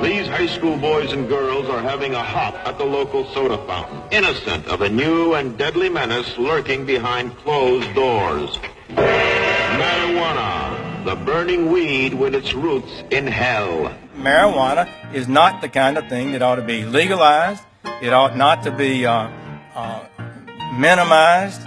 These high school boys and girls are having a hop at the local soda fountain, innocent of a new and deadly menace lurking behind closed doors. Marijuana, the burning weed with its roots in hell. Marijuana is not the kind of thing that ought to be legalized. It ought not to be minimized.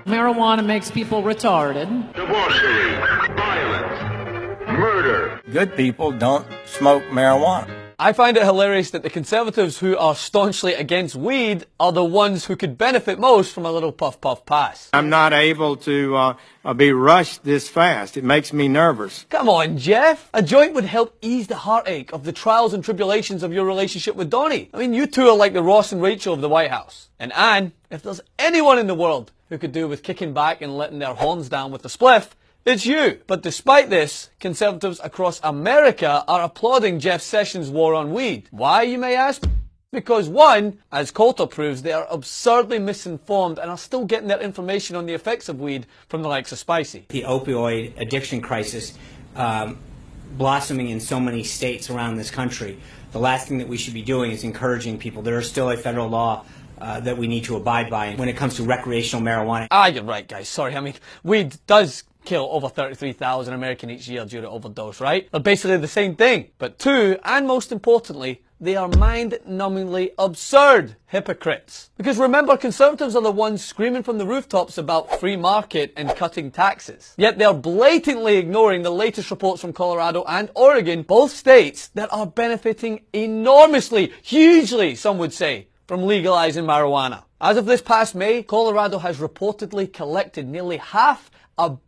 Marijuana makes people retarded. Debauchery, violence, murder. Good people don't smoke marijuana. I find it hilarious that the Conservatives who are staunchly against weed are the ones who could benefit most from a little puff puff pass. I'm not able to be rushed this fast. It makes me nervous. Come on, Jeff. A joint would help ease the heartache of the trials and tribulations of your relationship with Donnie. I mean, you two are like the Ross and Rachel of the White House. And Anne, if there's anyone in the world who could do with kicking back and letting their horns down with a spliff, it's you. But despite this, Conservatives across America are applauding Jeff Sessions' war on weed. Why, you may ask? Because one, as Coulter proves, they are absurdly misinformed and are still getting their information on the effects of weed from the likes of Spicy. The opioid addiction crisis blossoming in so many states around this country, the last thing that we should be doing is encouraging people. There is still a federal law that we need to abide by when it comes to recreational marijuana. You're right, guys. Sorry. I mean, weed does kill over 33,000 Americans each year due to overdose, right? They're basically the same thing. But two, and most importantly, they are mind-numbingly absurd hypocrites. Because remember, Conservatives are the ones screaming from the rooftops about free market and cutting taxes. Yet they're blatantly ignoring the latest reports from Colorado and Oregon, both states that are benefiting enormously, hugely, some would say, from legalizing marijuana. As of this past May, Colorado has reportedly collected nearly $500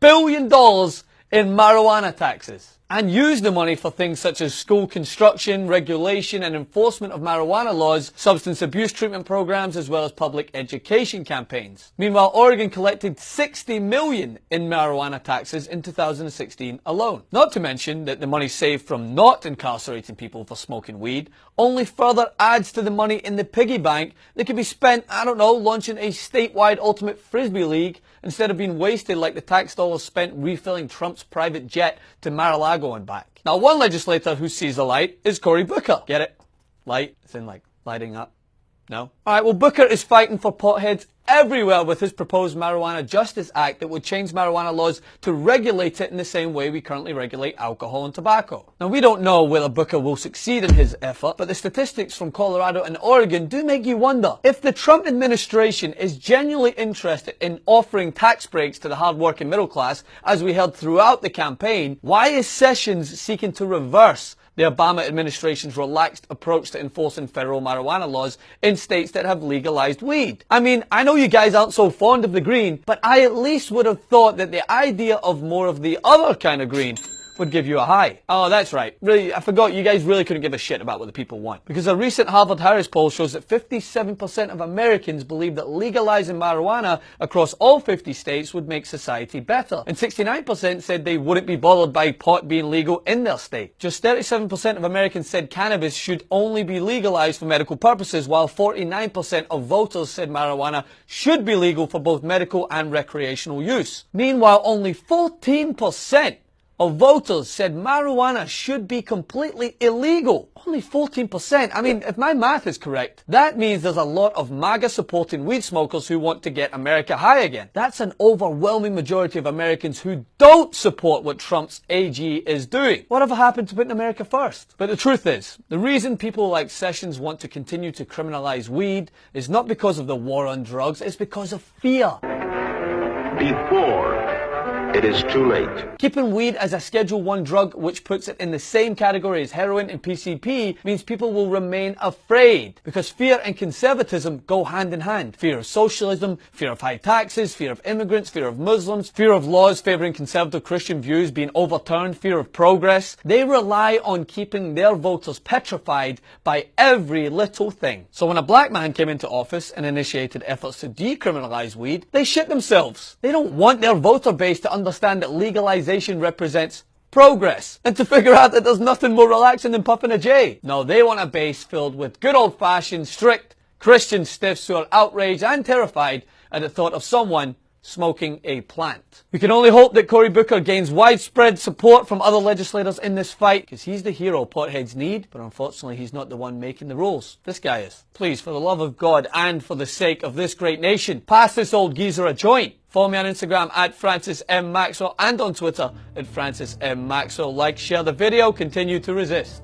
million in marijuana taxes and used the money for things such as school construction, regulation and enforcement of marijuana laws, substance abuse treatment programs, as well as public education campaigns. Meanwhile, Oregon collected $60 million in marijuana taxes in 2016 alone. Not to mention that the money saved from not incarcerating people for smoking weed only further adds to the money in the piggy bank that could be spent, I don't know, launching a statewide ultimate frisbee league instead of being wasted like the tax dollars spent refilling Trump's private jet to Mar-a-Lago and back. Now, one legislator who sees the light is Cory Booker. Get it? Light? It's in like lighting up. No? Alright, well, Booker is fighting for potheads everywhere with his proposed Marijuana Justice Act that would change marijuana laws to regulate it in the same way we currently regulate alcohol and tobacco. Now, we don't know whether Booker will succeed in his effort, but the statistics from Colorado and Oregon do make you wonder. If the Trump administration is genuinely interested in offering tax breaks to the hard-working middle class, as we heard throughout the campaign, why is Sessions seeking to reverse the Obama administration's relaxed approach to enforcing federal marijuana laws in states that have legalized weed? I mean, I know you guys aren't so fond of the green, but I at least would have thought that the idea of more of the other kind of green would give you a high. Oh, that's right. Really, I forgot you guys really couldn't give a shit about what the people want. Because a recent Harvard-Harris poll shows that 57% of Americans believe that legalizing marijuana across all 50 states would make society better. And 69% said they wouldn't be bothered by pot being legal in their state. Just 37% of Americans said cannabis should only be legalized for medical purposes, while 49% of voters said marijuana should be legal for both medical and recreational use. Meanwhile, only 14% of voters said marijuana should be completely illegal. Only 14%. I mean, if my math is correct, that means there's a lot of MAGA supporting weed smokers who want to get America high again. That's an overwhelming majority of Americans who don't support what Trump's AG is doing. Whatever happened to putting America first? But the truth is, the reason people like Sessions want to continue to criminalize weed is not because of the war on drugs, it's because of fear. Before it is too late. Keeping weed as a Schedule I drug, which puts it in the same category as heroin and PCP, means people will remain afraid, because fear and conservatism go hand in hand. Fear of socialism, fear of high taxes, fear of immigrants, fear of Muslims, fear of laws favouring conservative Christian views being overturned, fear of progress. They rely on keeping their voters petrified by every little thing. So when a black man came into office and initiated efforts to decriminalise weed, they shit themselves. They don't want their voter base to understand that legalization represents progress and to figure out that there's nothing more relaxing than puffing a J. No, they want a base filled with good old-fashioned, strict Christian stiffs who are outraged and terrified at the thought of someone smoking a plant. We can only hope that Cory Booker gains widespread support from other legislators in this fight, because he's the hero potheads need, but unfortunately he's not the one making the rules. This guy is. Please, for the love of God and for the sake of this great nation, pass this old geezer a joint. Follow me on Instagram at Francis M. Maxwell and on Twitter at Francis M. Maxwell. Like, share the video, continue to resist.